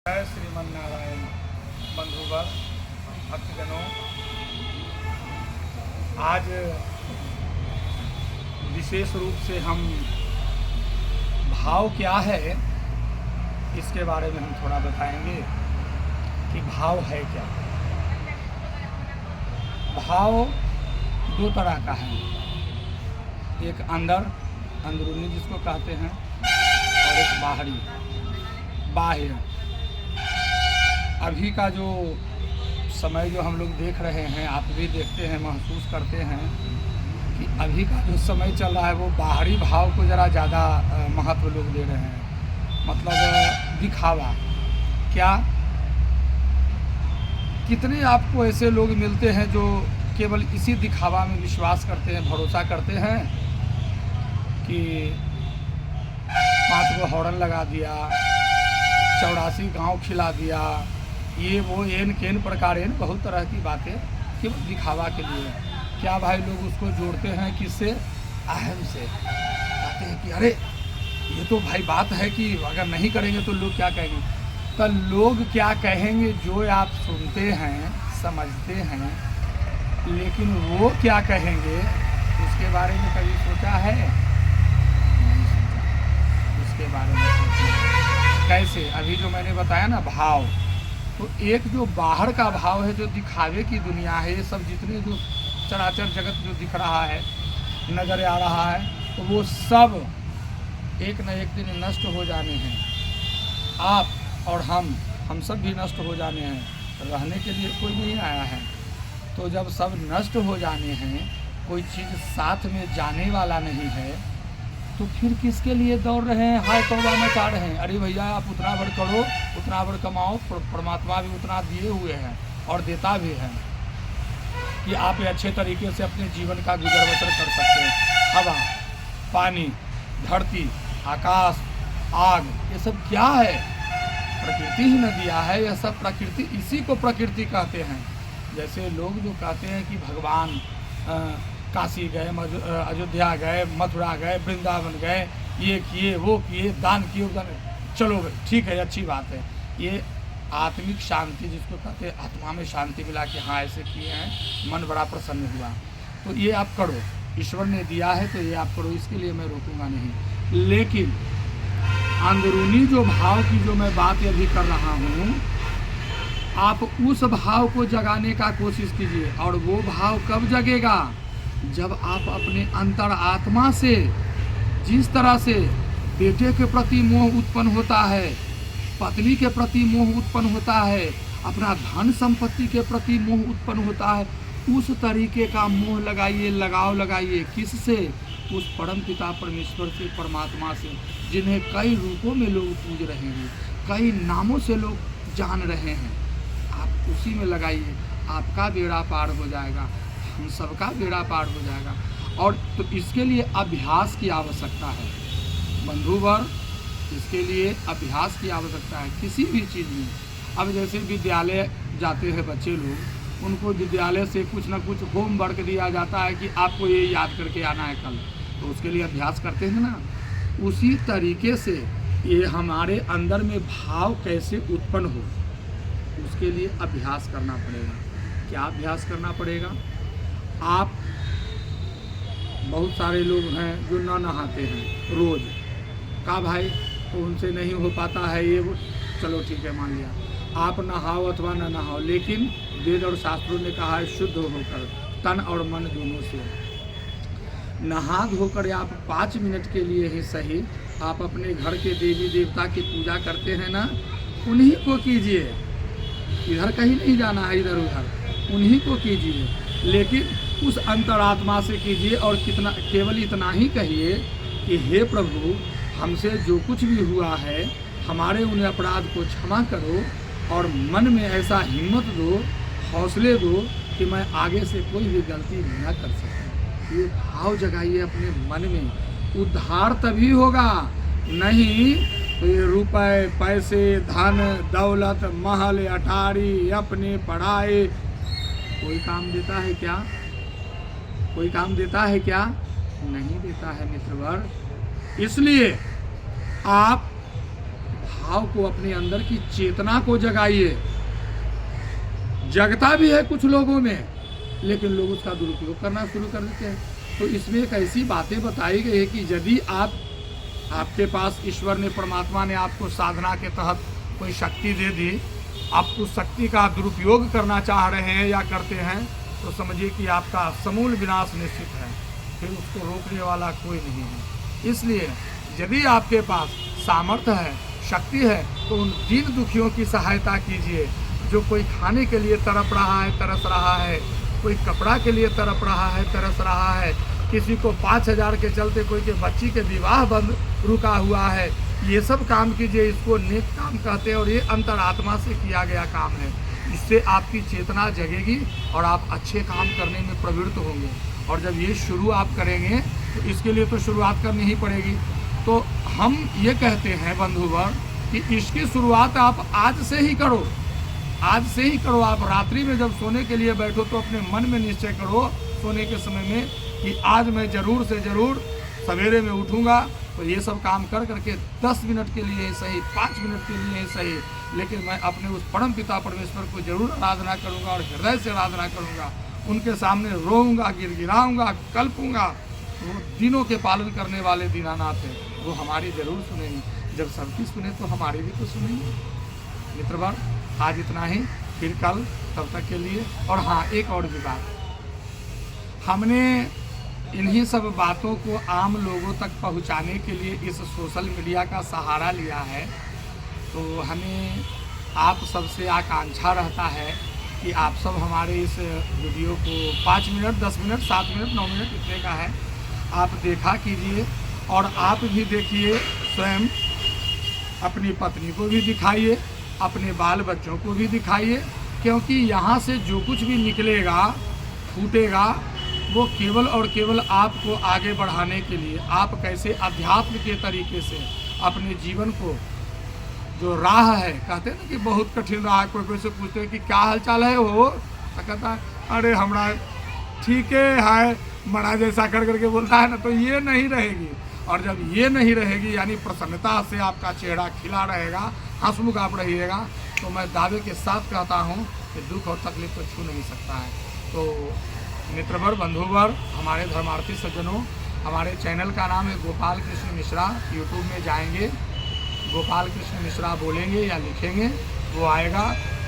जय श्रीमन नारायण। बंधुवर, भक्तजनों, आज विशेष रूप से हम भाव क्या है इसके बारे में हम थोड़ा बताएंगे कि भाव है क्या। भाव दो तरह का है, एक अंदरूनी जिसको कहते हैं और एक बाहरी बाह्य। अभी का जो समय जो हम लोग देख रहे हैं, आप भी देखते हैं, महसूस करते हैं कि अभी का जो समय चल रहा है वो बाहरी भाव को ज़रा ज़्यादा महत्व लोग दे रहे हैं। मतलब दिखावा क्या। कितने आपको ऐसे लोग मिलते हैं जो केवल इसी दिखावा में विश्वास करते हैं, भरोसा करते हैं कि 5 गो हॉर्न लगा दिया, 84 गांव खिला दिया, ये वो एन केन प्रकार बहुत तरह की बातें केवल दिखावा के लिए। क्या भाई लोग उसको जोड़ते हैं किससे? अहम से। कहते हैं कि अरे ये तो भाई बात है कि अगर नहीं करेंगे तो लोग क्या कहेंगे। तो लोग क्या कहेंगे जो आप सुनते हैं, समझते हैं, लेकिन वो क्या कहेंगे उसके बारे में कभी सोचा है? नहीं सोचा। उसके बारे में सोचना कैसे? अभी जो मैंने बताया ना भाव, तो एक जो बाहर का भाव है, जो दिखावे की दुनिया है, ये सब जितने जो चराचर जगत जो दिख रहा है, नज़र आ रहा है, तो वो सब एक न एक दिन नष्ट हो जाने हैं। आप और हम सब भी नष्ट हो जाने हैं। रहने के लिए कोई नहीं आया है। तो जब सब नष्ट हो जाने हैं, कोई चीज़ साथ में जाने वाला नहीं है, तो फिर किसके लिए दौड़ रहे हैं, हाय तौबा मचा रहे हैं। अरे भैया आप उतना भर करो, उतना भर कमाओ, परमात्मा भी उतना दिए हुए हैं और देता भी है कि आप अच्छे तरीके से अपने जीवन का गुजर बसर कर सकते हैं। हवा, पानी, धरती, आकाश, आग, ये सब क्या है? प्रकृति ही न दिया है। यह सब प्रकृति, इसी को प्रकृति कहते हैं। जैसे लोग जो कहते हैं कि भगवान काशी गए, अयोध्या गए, मथुरा गए, वृंदावन गए, ये किए, वो किए, दान किए, दान, चलो ठीक है, अच्छी बात है। ये आत्मिक शांति जिसको कहते हैं, आत्मा में शांति मिला कि हाँ ऐसे किए हैं, मन बड़ा प्रसन्न हुआ, तो ये आप करो। ईश्वर ने दिया है तो ये आप करो, इसके लिए मैं रोकूंगा नहीं। लेकिन अंदरूनी जो भाव की जो मैं बात अभी कर रहा हूँ, आप उस भाव को जगाने का कोशिश कीजिए। और वो भाव कब जगेगा? जब आप अपने अंतर आत्मा से, जिस तरह से बेटे के प्रति मोह उत्पन्न होता है, पत्नी के प्रति मोह उत्पन्न होता है, अपना धन संपत्ति के प्रति मोह उत्पन्न होता है, उस तरीके का मोह लगाइए, लगाव लगाइए। किससे? उस परम पिता परमेश्वर से, परमात्मा से, जिन्हें कई रूपों में लोग पूज रहे हैं, कई नामों से लोग जान रहे हैं। आप उसी में लगाइए, आपका बेड़ा पार हो जाएगा, हम सबका बेड़ा पार हो जाएगा। और तो इसके लिए अभ्यास की आवश्यकता है बंधुवर, इसके लिए अभ्यास की आवश्यकता है किसी भी चीज़ में। अब जैसे विद्यालय जाते हैं बच्चे लोग, उनको विद्यालय से कुछ ना कुछ होमवर्क दिया जाता है कि आपको ये याद करके आना है कल, तो उसके लिए अभ्यास करते हैं ना। उसी तरीके से ये हमारे अंदर में भाव कैसे उत्पन्न हो, उसके लिए अभ्यास करना पड़ेगा। क्या अभ्यास करना पड़ेगा? आप, बहुत सारे लोग हैं जो न नहाते हैं रोज़, का भाई तो उनसे नहीं हो पाता है ये वो, चलो ठीक है मान लिया, आप नहाओ अथवा न नहाओ, लेकिन वेद और शास्त्रों ने कहा है शुद्ध होकर, तन और मन दोनों से नहा धोकर आप 5 मिनट के लिए ही सही, आप अपने घर के देवी देवता की पूजा करते हैं ना, उन्हीं को कीजिए। इधर कहीं नहीं जाना है, इधर उधर, उन्हीं को कीजिए, लेकिन उस अंतरात्मा से कीजिए। और कितना, केवल इतना ही कहिए कि हे प्रभु, हमसे जो कुछ भी हुआ है, हमारे उन अपराध को क्षमा करो, और मन में ऐसा हिम्मत दो, हौसले दो कि मैं आगे से कोई भी गलती न कर सकूं। ये भाव जगाइए अपने मन में। उद्धार तभी होगा, नहीं तो ये रुपए, पैसे, धन दौलत, महल अटारी, अपने पढ़ाई, कोई काम देता है क्या? कोई काम देता है क्या? नहीं देता है मित्रवर। इसलिए आप भाव को, अपने अंदर की चेतना को जगाइए। जगता भी है कुछ लोगों में, लेकिन लोग उसका दुरुपयोग करना शुरू कर देते हैं। तो इसमें एक ऐसी बातें बताई गई है कि यदि आपके पास ईश्वर ने, परमात्मा ने आपको साधना के तहत कोई शक्ति दे दी, आप उस शक्ति का दुरुपयोग करना चाह रहे हैं या करते हैं, तो समझिए कि आपका समूल विनाश निश्चित है, फिर उसको रोकने वाला कोई नहीं है। इसलिए यदि आपके पास सामर्थ्य है, शक्ति है, तो उन दीन दुखियों की सहायता कीजिए। जो कोई खाने के लिए तड़प रहा है, तरस रहा है, कोई कपड़ा के लिए तड़प रहा है, तरस रहा है, किसी को 5,000 के चलते कोई के बच्ची के विवाह बंद रुका हुआ है, ये सब काम कीजिए। इसको नेक काम कहते हैं और ये अंतरात्मा से किया गया काम है। इससे आपकी चेतना जगेगी और आप अच्छे काम करने में प्रवृत्त होंगे। और जब ये शुरू आप करेंगे तो इसके लिए तो शुरुआत करनी ही पड़ेगी। तो हम ये कहते हैं बंधुवर कि इसकी शुरुआत आप आज से ही करो, आज से ही करो। आप रात्रि में जब सोने के लिए बैठो तो अपने मन में निश्चय करो सोने के समय में कि आज मैं ज़रूर से ज़रूर सवेरे में उठूँगा, तो ये सब काम कर करके 10 मिनट के लिए ही सही, 5 मिनट के लिए ही सही, लेकिन मैं अपने उस परम पिता परमेश्वर को जरूर आराधना करूँगा और हृदय से आराधना करूँगा। उनके सामने रोऊंगा, गिड़गिड़ाऊंगा, कल्पूंगा। वो दिनों के पालन करने वाले दीनानाथ हैं, वो हमारी जरूर सुनेंगे। जब सबकी सुने तो हमारी भी तो सुनेंगे। मित्रवर, आज इतना ही, फिर कल, तब तक के लिए। और हाँ, एक और भी बात, हमने इन्हीं सब बातों को आम लोगों तक पहुंचाने के लिए इस सोशल मीडिया का सहारा लिया है। तो हमें आप सबसे आकांक्षा रहता है कि आप सब हमारे इस वीडियो को 5 मिनट, 10 मिनट, 7 मिनट, 9 मिनट इतने का है, आप देखा कीजिए और आप भी देखिए, स्वयं अपनी पत्नी को भी दिखाइए, अपने बाल बच्चों को भी दिखाइए, क्योंकि यहाँ से जो कुछ भी निकलेगा, फूटेगा, वो केवल और केवल आपको आगे बढ़ाने के लिए, आप कैसे अध्यात्म के तरीके से अपने जीवन को, जो राह है, कहते हैं ना कि बहुत कठिन राह। कोई से पूछते हैं कि क्या हालचाल है, वो तो कहता है अरे हमारा ठीक है, बड़ा जैसा कर करके बोलता है ना, तो ये नहीं रहेगी। और जब ये नहीं रहेगी, यानी प्रसन्नता से आपका चेहरा खिला रहेगा, हंसमुख आप रहिएगा, तो मैं दावे के साथ कहता हूँ कि दुख और तकलीफ को छू नहीं सकता है। तो मित्रवर, बंधुवर, हमारे धर्मार्थी सज्जनों, हमारे चैनल का नाम है गोपाल कृष्ण मिश्रा। यूट्यूब में जाएंगे, गोपाल कृष्ण मिश्रा बोलेंगे या लिखेंगे, वो आएगा।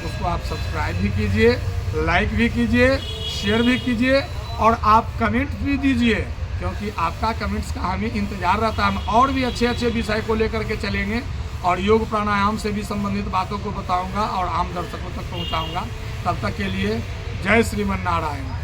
उसको आप सब्सक्राइब भी कीजिए, लाइक भी कीजिए, शेयर भी कीजिए और आप कमेंट भी दीजिए, क्योंकि आपका कमेंट्स का हमें इंतज़ार रहता है। हम और भी अच्छे अच्छे विषय को लेकर के चलेंगे और योग प्राणायाम से भी संबंधित बातों को बताऊंगा और आम दर्शकों तक पहुंचाऊंगा। तब तक के लिए जय श्रीमन नारायण।